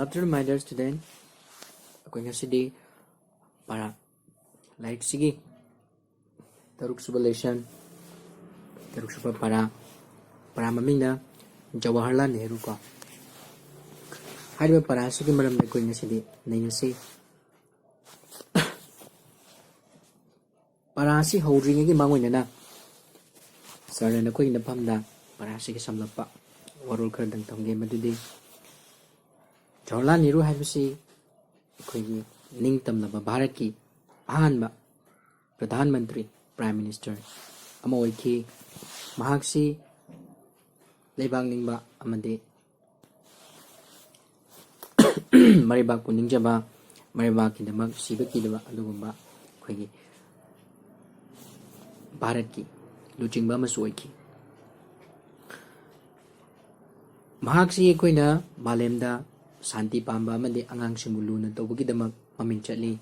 After reminder student, ako'y ngasidi para like sige taruk suba lesson taruk suba para maming na Jawaharlal Nehru ko. Hariba para sige maram na ako'y ngasidi nainasi para si hawring igi mangoy na sarna na ako'y napamda para sige samlapa warul kardang tongge madudi Jawaharlal Nehru haibasi ako'y ningtamnaba Bharat ki ahanba Pradhan Mantri Prime Minister ama oiki mahaksi leibang ningba amadi maribak pu ningjaba maribak kidamag siba kidaba adugumba ako'y Bharat ki luchingba masu oiki mahaksi ako'yna malemda Santi pamba amadi angangsingbu luna tawbagidamag maming chatli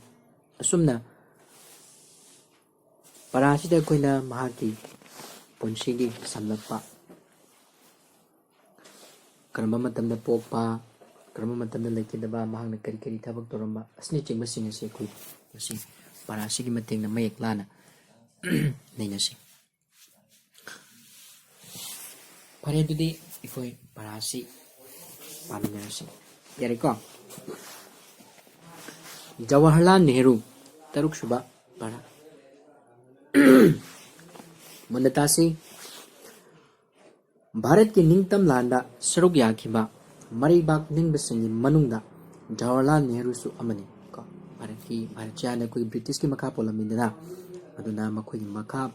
asumna para asida ako'yna mahaki punsigi samlakpa karamba matamda pokpa karamba matamda laikidaba mahakna kari thabak toramba asni chingmasing asi ako'y ngasi para asigi matengna mayek lana nainasi pare adudi ako'y para asi paminarasi yari ko Jawaharlal Nehru taruk suba para mandatasi Bharat ki ningtam landa saruk yakhiba maribak ningbasingi manungda Jawaharlal Nehru su amani ko Bharat chana koi British ki makha polamindana aduna makoi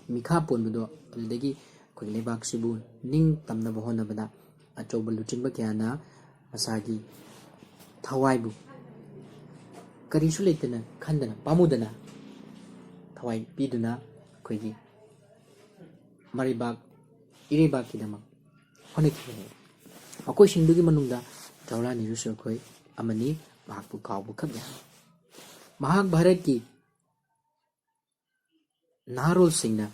mikha ponbudo adudagi koi lebak sibu ningtamna bahona bada achoba luchinba kyana masagi thawaibu karisu leitana khandana pamudana thawai piduna ako'y maribak iribak kidamak honekibane ako'y singdugi manungda Jawaharlal Nehru su ako'y amani mahakpu kaubu khabya mahak Bharat ki naharol singna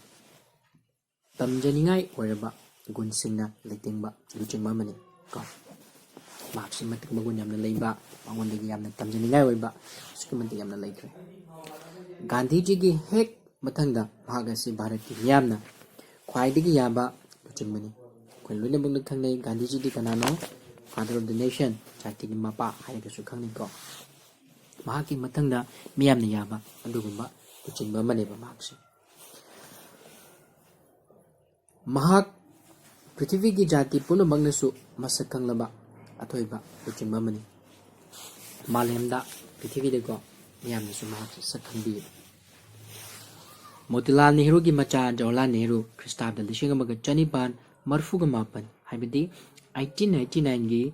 tamjaningai oiraba gun singna leitingba luchingba amani ko mahaksi matik magun yamna leiba mangondagi yamna tamjaningai oiba suki matik yamna leikre Gandhi ji gi hek mathangda mahak asi Bharat ki miyamna khwaidagi yaba luchingmani ako'y loinamuk na khangnai Gandhi ji di kanano father of the nation jatigi mapa hairagasu khangnai ko mahakki mathangda miyamna yaba adugumba luchingba amaneba mahaksi mahak prithvi ki jati punamaknasu masak khanglaba athoiba luchingba amani malemda prithvidako miyamnasu mahaksi sakhanbi Motilal Nehru ki macha Jawaharlal Nehru Christabda 1948 haibadi 1899 gi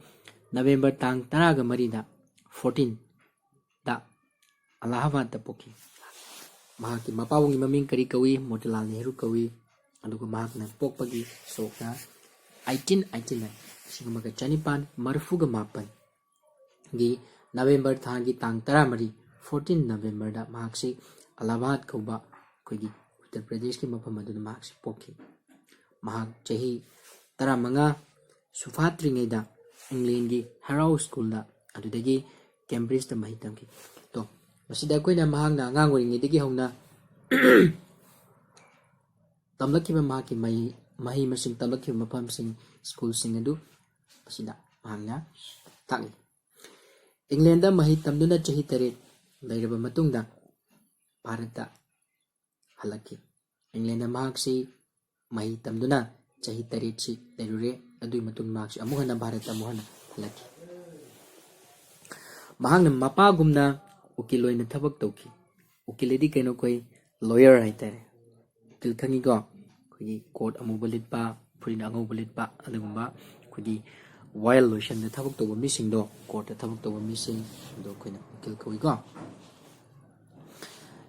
November tang 13 da 14 da Allahabad da poki mahaki mapawungi maming kari kawi Motilal Nehru kawi aduga mahakna pokpagi sokna 1899 gi November thangi tang 13 14 November da mahaksi Allahabad kauba ako'y Uttar Pradesh ki mafam aduna mahaksi poki mahak chahi 15 sufatringayda England gi Harrow School da adudagi Cambridge da mahi tamki to masida ako'yna mahakna angang oiringaydagi hawna tamlakiba mahaki mahi masing tamlakiba mafamsing school sing adu masida mahakna takni England da mahi tamduna chahi 8 lairaba matungda Bharat da halaki England da mahaksi mahi tamduna chahi 8 si lairure adui matung mahaksi amuhana Bharat amuhana halaki mahakna mapagumna ukil oina thabak tawki ukiledi kaino koi lawyer haitare ukil khangi ko ako'y court amuba litpa furina angauba litpa adugumba ako'y wild lotion da thabak tawba misingdo court da thabak tawba mising ado ako'yna ukil kawi ko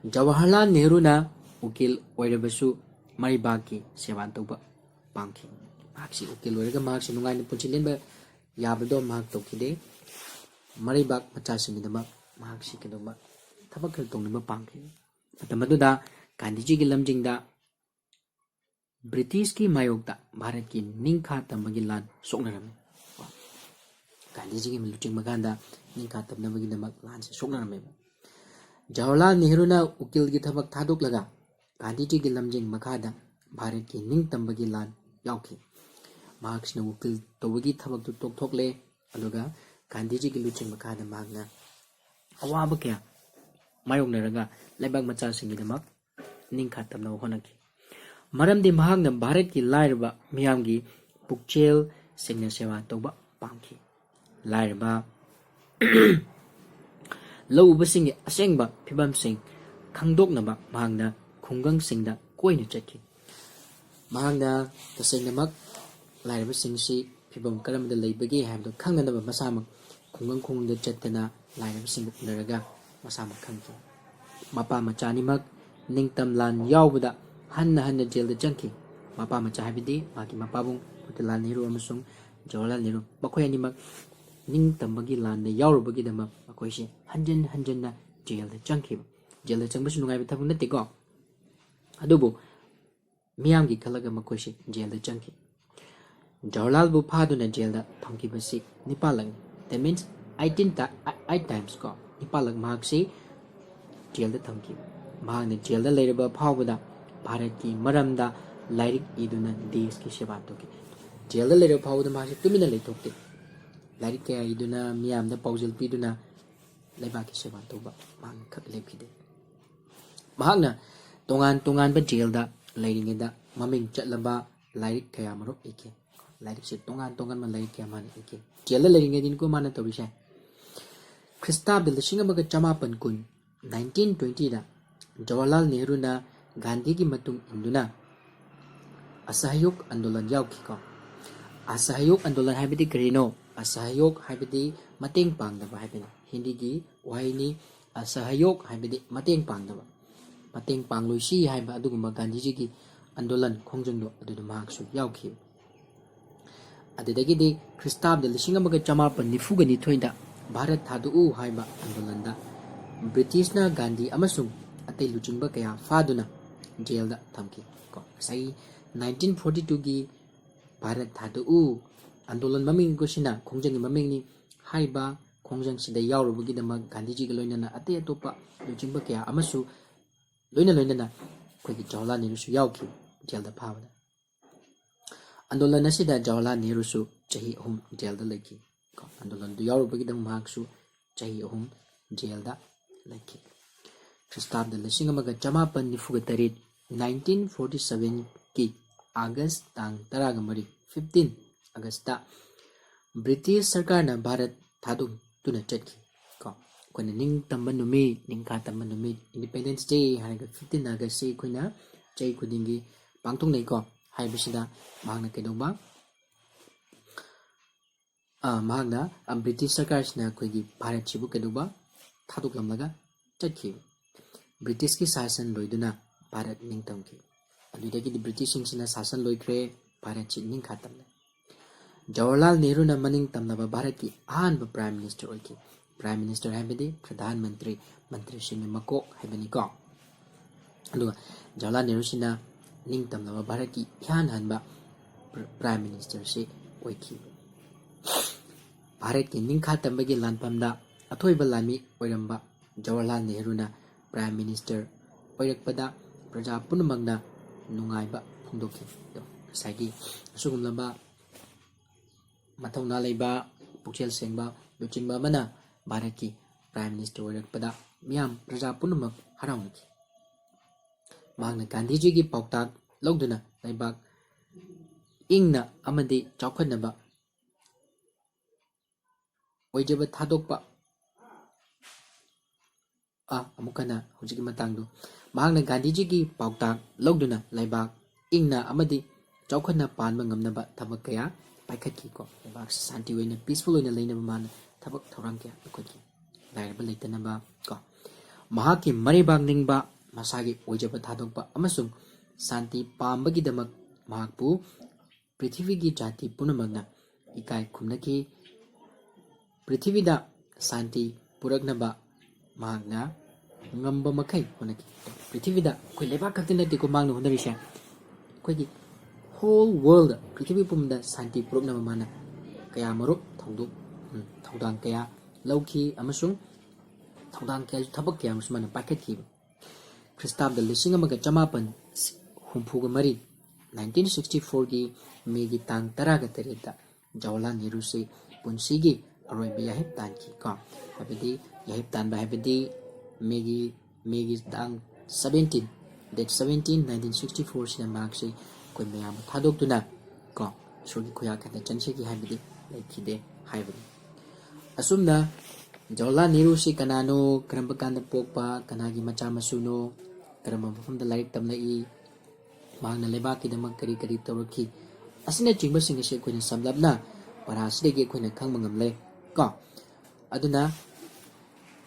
Jawaharlal Nehru na ukil oirabasu maribaki seban tawba pangki mahaksi ukil oiraga mahaksi nungaina punsi lenba yabado mahak tawkide maribak machasingidamak mahaksi kadoma thabak khal tongnaba pangki matam aduda Gandhiji ki lamjingda British ki mayokda Bharat ki ningkha tambagi lan soknarami Gandhiji ki luching maganda ꯅꯤꯡꯈꯥ ꯇꯝꯅꯕꯒꯤꯗꯃꯛ ꯂꯥꯟꯁꯦ ꯁꯣꯛꯅꯔꯝꯃꯦꯕ Jawaharlal ꯅꯦꯍꯔꯨꯅ ꯎꯀꯤꯜꯒꯤ ꯊꯕꯛ ꯊꯥꯗꯣꯛꯂꯒ ꯒꯥꯟꯙꯤꯖꯤꯒꯤ ꯂꯝꯖꯤꯡ ꯃꯈꯥꯗ ꯚꯥꯔꯠꯀꯤ ꯅꯤꯡꯇꯝꯕꯒꯤ ꯂꯥꯟ ꯌꯥꯎꯈꯤ ꯃꯍꯥꯛꯁꯤꯅ ꯎꯀꯤꯜ ꯇꯧꯕꯒꯤ ꯊꯕꯛꯇꯨ ꯇꯣꯛꯊꯣꯛꯂꯦ ꯑꯗꯨꯒ ꯒꯥꯟꯙꯤꯖꯤꯒꯤ ꯂꯨꯆꯤꯡ ꯃꯈꯥꯗ ꯃꯍꯥꯛꯅ ꯑꯋꯥꯕ ꯀꯌꯥ ꯃꯥꯌꯣꯛꯅꯔꯒ ꯂꯩꯕꯥꯛ ꯃꯆꯥꯁꯤꯡꯒꯤꯗꯃꯛ ꯅꯤꯡꯈꯥ ꯇꯝꯅꯕ ꯍꯣꯠꯅꯈꯤ ꯃꯔꯝꯗꯤ ꯃꯍꯥꯛꯅ ꯚꯥꯔꯠꯀꯤ ꯂꯥꯏꯔꯕ ꯃꯤꯌꯥꯝꯒꯤ ꯄꯨꯛꯆꯦꯜ ꯁꯦꯡꯅ ꯁꯦꯕꯥ ꯇꯧꯕ ꯄꯥꯝꯈꯤ ꯂꯥꯏꯔꯕ ꯂꯧꯎꯕꯁꯤꯡꯒꯤ ꯑꯁꯦꯡꯕ ꯐꯤꯕꯝꯁꯤꯡ ꯈꯪꯗꯣꯛꯅꯕ ꯃꯍꯥꯛꯅ ꯈꯨꯡꯒꯪꯁꯤꯡꯗ ꯀꯣꯏꯅ ꯆꯠꯈꯤ ꯃꯍꯥꯛꯅ ꯇꯁꯦꯡꯅꯃꯛ ꯂꯥꯏꯔꯕꯁꯤꯡꯁꯤ ꯐꯤꯕꯝ ꯀꯔꯝꯕꯗ ꯂꯩꯕꯒꯦ ꯍꯥꯏꯕꯗꯨ ꯈꯪꯅꯅꯕ ꯃꯁꯥꯃꯛ ꯈꯨꯡꯒꯪꯗ ꯆꯠꯇꯅ ꯂꯥꯏꯔꯕꯁꯤꯡꯕꯨ ꯎꯅꯔꯒ ꯃꯁꯥꯃꯛ ꯈꯪꯈꯤ ꯃꯄꯥ ꯃꯆꯥ ꯑꯅꯤꯃꯛ ꯅꯤꯡꯇꯝ ꯂꯥꯟ ꯌꯥꯎꯕꯗ ꯍꯟꯅ ꯖꯦꯜꯗ ꯆꯪꯈꯤ ꯃꯄꯥ ꯃꯆꯥ ꯍꯥꯏꯕꯗꯤ ꯃꯍꯥꯛꯀꯤ ꯃꯄꯥꯕꯨꯡ ꯃꯣꯇꯤꯂꯥꯜ ꯅꯦꯍꯔꯨ ꯑꯃꯁꯨꯡ ꯖꯋꯥꯍꯔꯂꯥꯜ ꯅꯦꯍꯔꯨ ꯃꯈꯣꯏ ꯑꯅꯤꯃꯛ ꯅꯤꯡꯇꯝꯕꯒꯤ ꯂꯥꯟꯗ ꯌꯥꯎꯔꯨꯕꯒꯤꯗꯃꯛ ꯃꯈꯣꯏꯁꯦ ꯍꯟꯖꯟꯅ ꯖꯦꯜꯗ ꯆꯪꯈꯤꯕ ꯖꯦꯜꯗ ꯆꯪꯕꯁꯨ ꯅꯨꯡꯉꯥꯏꯕ ꯊꯕꯛ ꯅꯠꯇꯦꯀꯣ ꯑꯗꯨꯕꯨ ꯃꯤꯌꯥꯝꯒꯤ ꯈꯜꯂꯒ ꯃꯈꯣꯏꯁꯦ ꯖꯦꯜꯗ ꯆꯪꯈꯤ ꯖꯋꯥꯍꯔꯂꯥꯜꯕꯨ ꯐꯥꯗꯨꯅ ꯖꯦꯜꯗ ꯊꯝꯈꯤꯕꯁꯤ 9ꯂꯛꯅꯤ ꯗꯦꯠ ꯃꯤꯟꯁ 8 times ꯀꯣ 9ꯂꯛ ꯃꯍꯥꯛꯁꯤ ꯖꯦꯜꯗ ꯊꯝꯈꯤꯕ ꯃꯍꯥꯛꯅ ꯖꯦꯜꯗ ꯂꯩꯔꯕ ꯐꯥꯎꯕꯗ ꯚꯥꯔꯠꯀꯤ ꯃꯔꯝꯗ ꯂꯥꯏꯔꯤꯛ ꯏꯗꯨꯅ ꯗꯦꯁꯀꯤ ꯁꯦꯕꯥ ꯇꯧꯈꯤ ꯖꯦꯜꯗ ꯂꯩꯔꯕ ꯐꯥꯎꯕꯗ ꯃꯍꯥꯛꯁꯤ ꯇꯨꯃꯤꯟꯅ ꯂꯩꯊꯣꯛꯇꯦ ꯂꯥꯏꯔꯤꯛ ꯀꯌꯥ ꯏꯗꯨꯅ ꯃꯤꯌꯥꯝꯗ ꯄꯥꯎꯖꯦꯜ ꯄꯤꯗꯨꯅ ꯂꯩꯕꯥꯛꯀꯤ ꯁꯦꯕꯥ ꯇꯧꯕ ꯃꯍꯥꯛꯅ ꯈꯛ ꯂꯦꯞꯈꯤꯗꯦ ꯃꯍꯥꯛꯅ ꯇꯣꯉꯥꯟꯕ ꯖꯦꯜꯗ ꯂꯩꯔꯤꯉꯩꯗ ꯃꯃꯤꯡ ꯆꯠꯂꯕ ꯂꯥꯏꯔꯤꯛ ꯀꯌꯥ ꯃꯔꯨꯝ ꯏꯈꯤ ꯂꯥꯏꯔꯤꯛꯁꯦ ꯇꯣꯉꯥꯟꯕ ꯂꯥꯏꯔꯤꯛ ꯀꯌꯥ ꯃꯥꯅ ꯏꯈꯤ ꯖꯦꯜꯗ ꯂꯩꯔꯤꯉꯩꯗꯅꯤꯀꯣ ꯃꯥꯅ ꯇꯧꯔꯤꯁꯦ ꯈ꯭ꯔꯤꯁꯇꯥब्ꯗ 1910 1920ꯗ ꯖꯋꯥꯍꯔꯂꯥꯜ ꯅꯦꯍꯔꯨꯅ ꯒꯥꯟꯙꯤꯒꯤ ꯃꯇꯨꯡ ꯏꯟꯗꯨꯅ ꯑꯁꯍꯌꯣꯛ ꯑꯟꯗꯣꯂꯟ ꯌꯥꯎꯈꯤꯀꯣ ꯑꯁꯍꯌꯣꯛ ꯑꯟꯗꯣꯂꯟ ꯍꯥꯏꯕꯗꯤ ꯀꯔꯤꯅꯣ ꯑꯁꯍꯌꯣꯛ ꯍꯥꯏꯕꯗꯤ ꯃꯇꯦꯡ ꯄꯥꯡꯗꯕ ꯍꯥꯏꯕꯅꯤ ꯍꯤꯟꯗꯤꯒꯤ ꯋꯥꯍꯩꯅꯤ ꯑꯁꯍꯌꯣꯛ ꯍꯥꯏꯕꯗꯤ ꯃꯇꯦꯡ ꯄꯥꯡꯗꯕ ꯃꯇꯦꯡ ꯄꯥꯡꯂꯣꯏꯁꯤ ꯍꯥꯏꯕ ꯑꯗꯨꯒꯨꯝꯕ ꯒꯥꯟꯙꯤꯖꯤꯒꯤ ꯑꯟꯗꯣꯂꯟ ꯈꯣꯡꯖꯪꯗꯣ ꯑꯗꯨꯗ ꯃꯍꯥꯛꯁꯨ ꯌꯥꯎꯈꯤ ꯑꯗꯨꯗꯒꯤꯗꯤ ꯈ꯭ꯔꯤꯁꯇꯥब्ꯗ 1992ꯗ ꯚꯥꯔꯠ ꯊꯥꯗꯣꯛꯎ ꯍꯥꯏꯕ ꯑꯟꯗꯣꯂꯟꯗ ꯕ꯭ꯔꯤꯇꯤꯁꯅ ꯒꯥꯟꯙꯤ ꯑꯃꯁꯨꯡ ꯑꯇꯩ ꯂꯨꯆꯤꯡꯕ ꯀꯌꯥ ꯐꯥꯗꯨꯅ ꯖꯦꯜꯗ ꯊꯝꯈꯤ ꯉꯁꯥꯏ 1942ꯒꯤ ꯚꯥꯔꯠ ꯊꯥꯗꯣꯛꯎ ꯑꯟꯗꯣꯂꯟ ꯃꯃꯤꯡꯁꯤꯅ ꯈꯣꯡꯖꯪꯒꯤ ꯃꯃꯤꯡꯅꯤ ꯍꯥꯏꯔꯤꯕ ꯈꯣꯡꯖꯪꯁꯤꯗ ꯌꯥꯎꯔꯨꯕꯒꯤꯗꯃꯛ ꯒꯥꯟꯙꯤꯖꯤꯒ ꯂꯣꯏꯅꯅ ꯑꯇꯩ ꯑꯇꯣꯞꯄ ꯂꯨꯆꯤꯡꯕ ꯀꯌꯥ ꯑꯃꯁꯨ ꯂꯣꯏꯅꯅ ꯑꯩꯈꯣꯏꯒꯤ ꯖꯋꯥꯍꯔꯂꯥꯜ ꯅꯦꯍꯔꯨꯁꯨ ꯌꯥꯎꯈꯤ ꯖꯦꯜꯗ ꯐꯥꯕꯗ ꯑꯟꯗꯣꯂꯟ ꯑꯁꯤꯗ ꯖꯋꯥꯍꯔꯂꯥꯜ ꯅꯦꯍꯔꯨꯁꯨ ꯆꯍꯤ 3 ꯖꯦꯜꯗ ꯂꯩꯈꯤ ꯑꯟꯗꯣꯂꯟꯗꯨ ꯌꯥꯎꯔꯨꯕꯒꯤꯗꯃꯛ ꯃꯍꯥꯛꯁꯨ ꯆꯍꯤ 3 ꯖꯦꯜꯗ ꯂꯩꯈꯤ ꯈ꯭ꯔꯤꯁꯇꯥब्ꯗ 1994 1947ꯒꯤ ꯑꯥꯒꯁ ꯇꯥꯡ 13 15 ꯑꯥꯒꯁꯇ ꯕ꯭ꯔꯤꯇꯤꯁ ꯁꯔꯀꯥꯔꯅ ꯚꯥꯔꯠ ꯊꯥꯗꯣꯛꯇꯨꯅ ꯆꯠꯈꯤ ꯑꯩꯈꯣꯏꯅ ꯅꯤꯡꯇꯝꯕ ꯅꯨꯃꯤꯠ ꯅꯤꯡꯈꯥ ꯇꯝꯕ ꯅꯨꯃꯤꯠ ꯏꯟꯗꯤꯄꯦꯟꯗꯦꯟꯁ ꯗꯦ ꯍꯥꯏꯔꯒ 15 ꯑꯥꯒꯁꯁꯤ ꯑꯩꯈꯣꯏꯅ ꯆꯍꯤ ꯈꯨꯗꯤꯡꯒꯤ ꯄꯥꯡꯊꯣꯛꯅꯩꯀꯣ ꯍꯥꯏꯕꯁꯤꯗ ꯃꯍꯥꯛꯅ ꯀꯩꯗꯧꯕ ꯃꯍꯥꯛꯅ ꯕ꯭ꯔꯤꯇꯤꯁ ꯁꯔꯀꯥꯔꯁꯤꯅ ꯑꯩꯈꯣꯏꯒꯤ ꯚꯥꯔꯠꯁꯤꯕꯨ ꯀꯩꯗꯧꯕ ꯊꯥꯗꯣꯛꯂꯝꯂꯒ ꯆꯠꯈꯤꯕ ꯕ꯭ꯔꯤꯇꯤꯁꯀꯤ ꯁꯥꯁꯟ ꯂꯣꯏꯗꯨꯅ ꯚꯥꯔꯠ ꯅꯤꯡꯇꯝꯈꯤ ꯑꯗꯨꯗꯒꯤꯗꯤ ꯕ꯭ꯔꯤꯇꯤꯁꯁꯤꯡꯁꯤꯅ ꯁꯥꯁꯟ ꯂꯣꯏꯈ꯭ꯔꯦ ꯚꯥꯔꯠꯁꯤ ꯅꯤꯡꯈꯥ ꯇꯝꯂꯦ ꯖꯋꯥꯍꯔꯂꯥꯜ ꯅꯦꯍꯔꯨꯅ ꯃꯅꯤꯡ ꯇꯝꯂꯕ ꯚꯥꯔꯠꯀꯤ ꯑꯍꯥꯟꯕ ꯄ꯭ꯔꯥꯏꯝ ꯃꯤꯅꯤꯁꯇꯔ ꯑꯣꯏꯈꯤ ꯄ꯭ꯔꯥꯏꯝ ꯃꯤꯅꯤꯁꯇꯔ ꯍꯥꯏꯕꯗꯤ ꯄ꯭ꯔꯙꯥꯟ ꯃꯟꯇ꯭ꯔꯤ ꯃꯟꯇ꯭ꯔꯤꯁꯤꯡꯒꯤ ꯃꯀꯣꯛ ꯍꯥꯏꯕꯅꯤꯀꯣ ꯑꯗꯨꯒ ꯖꯋꯥꯍꯔꯂꯥꯜ ꯅꯦꯍꯔꯨꯁꯤꯅ ꯅꯤꯡꯇꯝꯂꯕ ꯚꯥꯔꯠꯀꯤ ꯏꯍꯥꯟ ꯍꯥꯟꯕ ꯄ꯭ꯔꯥꯏꯝ ꯃꯤꯅꯤꯁꯇꯔꯁꯤ ꯑꯣꯏꯈꯤ ꯚꯥꯔꯠꯀꯤ ꯅꯤꯡꯈꯥ ꯇꯝꯕꯒꯤ ꯂꯥꯟꯐꯝꯗ ꯑꯊꯣꯏꯕ ꯂꯥꯟꯃꯤ ꯑꯣꯏꯔꯝꯕ ꯖꯋꯥꯍꯔꯂꯥꯜ ꯅꯦꯍꯔꯨꯅ ꯄ꯭ꯔꯥꯏꯝ ꯃꯤꯅꯤꯁꯇꯔ ꯑꯣꯏꯔꯛꯄꯗ ꯄ꯭ꯔꯖꯥ ꯄꯨꯝꯅꯃꯛꯅ ꯅꯨꯡꯉꯥꯏꯕ ꯐꯣꯡꯗꯣꯛꯈꯤ ꯉꯁꯥꯏꯒꯤ ꯑꯁꯤꯒꯨꯝꯂꯕ ꯃꯊꯧꯅꯥ ꯂꯩꯕ ꯄꯨꯛꯆꯦꯜ ꯁꯦꯡꯕ ꯂꯨꯆꯤꯡꯕ ꯑꯃꯅ ꯚꯥꯔꯠꯀꯤ ꯄ꯭ꯔꯥꯏꯝ ꯃꯤꯅꯤꯁꯇꯔ ꯑꯣꯏꯔꯛꯄꯗ ꯃꯤꯌꯥꯝ ꯄ꯭ꯔꯖꯥ ꯄꯨꯝꯅꯃꯛ ꯍꯔꯥꯎꯅꯈꯤ ꯃꯍꯥꯛꯅ ꯒꯥꯟꯙꯤꯖꯤꯒꯤ ꯄꯥꯎꯇꯥꯛ ꯂꯧꯗꯨꯅ ꯂꯩꯕꯥꯛ ꯏꯪꯅ ꯑꯃꯗꯤ ꯆꯥꯎꯈꯠꯅꯕ ꯑꯣꯏꯖꯕ ꯊꯥꯗꯣꯛꯄ ꯑꯃꯨꯛ ꯍꯟꯅ ꯍꯧꯖꯤꯛꯀꯤ ꯃꯇꯥꯡꯗꯨ ꯃꯍꯥꯛꯅ ꯒꯥꯟꯙꯤꯖꯤꯒꯤ ꯄꯥꯎꯇꯥꯛ ꯂꯧꯗꯨꯅ ꯂꯩꯕꯥꯛ ꯏꯪꯅ ꯑꯃꯗꯤ ꯆꯥꯎꯈꯠꯅ ꯄꯥꯟꯕ ꯉꯝꯅꯕ ꯊꯕꯛ ꯀꯌꯥ ꯄꯥꯏꯈꯠꯈꯤꯀꯣ ꯂꯩꯕꯥꯛꯁꯤ ꯁꯥꯟꯇꯤ ꯑꯣꯏꯅ ꯄꯤꯁꯐꯨꯜ ꯑꯣꯏꯅ ꯂꯩꯅꯕ ꯃꯥꯅ ꯊꯕꯛ ꯊꯧꯔꯥꯡ ꯀꯌꯥ ꯄꯥꯏꯈꯠꯈꯤ ꯂꯥꯏꯔꯕ ꯂꯩꯇꯅꯕ ꯃꯍꯥꯛꯀꯤ ꯃꯔꯩꯕꯥꯛ ꯅꯤꯡꯕ ꯃꯁꯥꯒꯤ ꯑꯣꯏꯖꯕ ꯊꯥꯗꯣꯛꯄ ꯑꯃꯁꯨꯡ ꯁꯥꯟꯇꯤ ꯄꯥꯝꯕꯒꯤꯗꯃꯛ ꯃꯍꯥꯛꯄꯨ ꯄ꯭ꯔꯤꯊꯤꯕꯤꯒꯤ ꯖꯥꯇꯤ ꯄꯨꯝꯅꯃꯛꯅ ꯏꯀꯥꯏ ꯈꯨꯝꯅꯈꯤ ꯄ꯭ꯔꯤꯊꯤꯕꯤꯗ ꯁꯥꯟꯇꯤ ꯄꯨꯔꯛꯅꯕ ꯃꯍꯥꯛꯅ ꯉꯝꯕ ꯃꯈꯩ ꯍꯣꯠꯅꯈꯤ ꯄ꯭ꯔꯤꯊꯤꯕꯤꯗ ꯑꯩꯈꯣꯏ ꯂꯩꯕꯥꯛ ꯈꯛꯇ ꯅꯠꯇꯦꯀꯣ ꯃꯍꯥꯛꯅ ꯍꯣꯠꯅꯔꯤꯁꯦ ꯑꯩꯈꯣꯏꯒꯤ ꯍꯣꯜ ꯋꯥꯔꯜꯗ ꯄ꯭ꯔꯤꯊꯤꯕꯤ ꯄꯨꯝꯕꯗ ꯁꯥꯟꯇꯤ ꯄꯨꯔꯛꯅꯕ ꯃꯥꯅ ꯀꯌꯥ ꯃꯔꯨꯞ ꯊꯧꯗꯥꯡ ꯀꯌꯥ ꯂꯧꯈꯤ ꯑꯃꯁꯨꯡ ꯊꯧꯗꯥꯡ ꯀꯌꯥ ꯊꯕꯛ ꯀꯌꯥ ꯑꯃꯁꯨ ꯃꯥꯅ ꯄꯥꯏꯈꯠꯈꯤ ꯈ꯭ꯔꯤꯁꯇꯥब्ꯗ 1964 1964ꯒꯤ ꯃꯦꯒꯤ ꯇꯥꯡ 18ꯗ ꯖꯋꯥꯍꯔꯂꯥꯜ ꯅꯦꯍꯔꯨꯁꯤ ꯄꯨꯟꯁꯤꯒꯤ ꯑꯔꯣꯏꯕ ꯌꯥꯍꯦꯞ ꯇꯥꯟꯈꯤ ꯀꯣ ꯍꯥꯏꯕꯗꯤ ꯌꯥꯍꯦꯞ ꯇꯥꯟꯕ ꯍꯥꯏꯕꯗꯤ ꯃꯦꯒꯤ ꯇꯥꯡ 17 date 17 1964 ꯁꯤꯗ ꯃꯍꯥꯛꯁꯤ ꯑꯩꯈꯣꯏ ꯃꯌꯥꯝꯕꯨ ꯊꯥꯗꯣꯛꯇꯨꯅ ꯀꯣ ꯏꯁꯣꯔꯒꯤ ꯈꯨꯌꯥ ꯈꯟꯗ ꯆꯟꯁꯤꯒꯤ ꯍꯥꯏꯕꯗꯤ ꯂꯩꯈꯤꯗꯦ ꯍꯥꯏꯕꯅꯤ ꯑꯁꯨꯝꯅ ꯖꯋꯥꯍꯔꯂꯥꯜ ꯅꯦꯍꯔꯨꯁꯤ ꯀꯅꯥꯅꯣ ꯀꯔꯝꯕ ꯀꯥꯟꯗ ꯄꯣꯛꯄ ꯀꯅꯥꯒꯤ ꯃꯆꯥ ꯃꯁꯨꯅꯣ ꯀꯔꯝꯕ ꯃꯐꯝꯗ ꯂꯥꯏꯔꯤꯛ ꯇꯝꯂꯛꯏ ꯃꯍꯥꯛꯅ ꯂꯩꯕꯥꯛꯀꯤꯗꯃꯛ ꯀꯔꯤ ꯀꯔꯤ ꯇꯧꯔꯛꯈꯤ ꯑꯁꯤꯅꯆꯤꯡꯕꯁꯤꯡ ꯑꯁꯤ ꯑꯩꯈꯣꯏꯅ ꯁꯝꯂꯞꯅ ꯄꯔꯥ ꯑꯁꯤꯗꯒꯤ ꯑꯩꯈꯣꯏꯅ ꯈꯪꯕ ꯉꯝꯂꯦ ꯀꯣ ꯑꯗꯨꯅ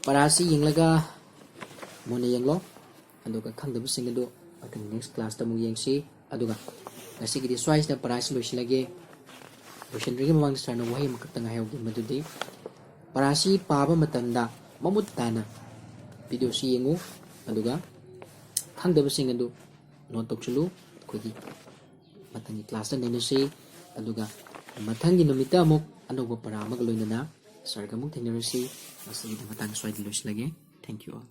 ꯄꯔꯥ ꯑꯁꯤ ꯌꯦꯡꯂꯒ ꯃꯨꯟꯅ ꯌꯦꯡꯂꯣ ꯑꯗꯨꯒ ꯈꯪꯗꯕꯁꯤꯡ ꯑꯗꯨ ꯃꯊꯪ ꯅꯦꯛꯁ ꯀ꯭ꯂꯥꯁꯇ ꯑꯃꯨꯛ ꯌꯦꯡꯁꯤ ꯑꯗꯨꯒ ꯉꯁꯤꯒꯤꯗꯤ ꯁ꯭ꯋꯥꯏꯁꯤꯗ ꯄꯔꯥ ꯑꯁꯤ ꯂꯣꯏꯁꯤꯜꯂꯒꯦ ꯂꯣꯏꯁꯤꯟꯗ꯭ꯔꯤꯉꯩ ꯃꯃꯥꯡꯗ ꯁꯥꯔꯅ ꯋꯥꯍꯩ ꯑꯃꯈꯛꯇꯪ ꯍꯥꯏꯍꯧꯒꯦ ꯃꯗꯨꯗꯤ ꯄꯔꯥ ꯑꯁꯤ ꯄꯥꯕ ꯃꯇꯝꯗ ꯃꯃꯨꯠ ꯇꯥꯅ ꯚꯤꯗꯤꯑꯣꯁꯤ ꯌꯦꯡꯉꯨ ꯑꯗꯨꯒ ꯈꯪꯗꯕꯁꯤꯡ ꯑꯗꯨ ꯅꯣꯠ ꯇꯧꯁꯤꯜꯂꯨ ꯑꯩꯈꯣꯏꯒꯤ ꯃꯊꯪꯒꯤ ꯀ꯭ꯂꯥꯁꯇ ꯅꯩꯅꯁꯤ ꯑꯗꯨꯒ ꯃꯊꯪꯒꯤ ꯅꯨꯃꯤꯠꯇ ꯑꯃꯨꯛ ꯑꯅꯧꯕ ꯄꯔꯥ ꯑꯃꯒ ꯂꯣꯏꯅꯅ ꯁꯥꯔꯒ ꯑꯃꯨꯛ ꯊꯦꯡꯅꯔꯁꯤ ꯉꯁꯤꯒꯤꯗꯤ ꯃꯇꯥꯡ ꯁ꯭ꯋꯥꯏꯗ ꯂꯣꯏꯁꯤꯜꯂꯒꯦ ꯊꯦꯡꯛ ꯌꯨ ꯑꯣꯜ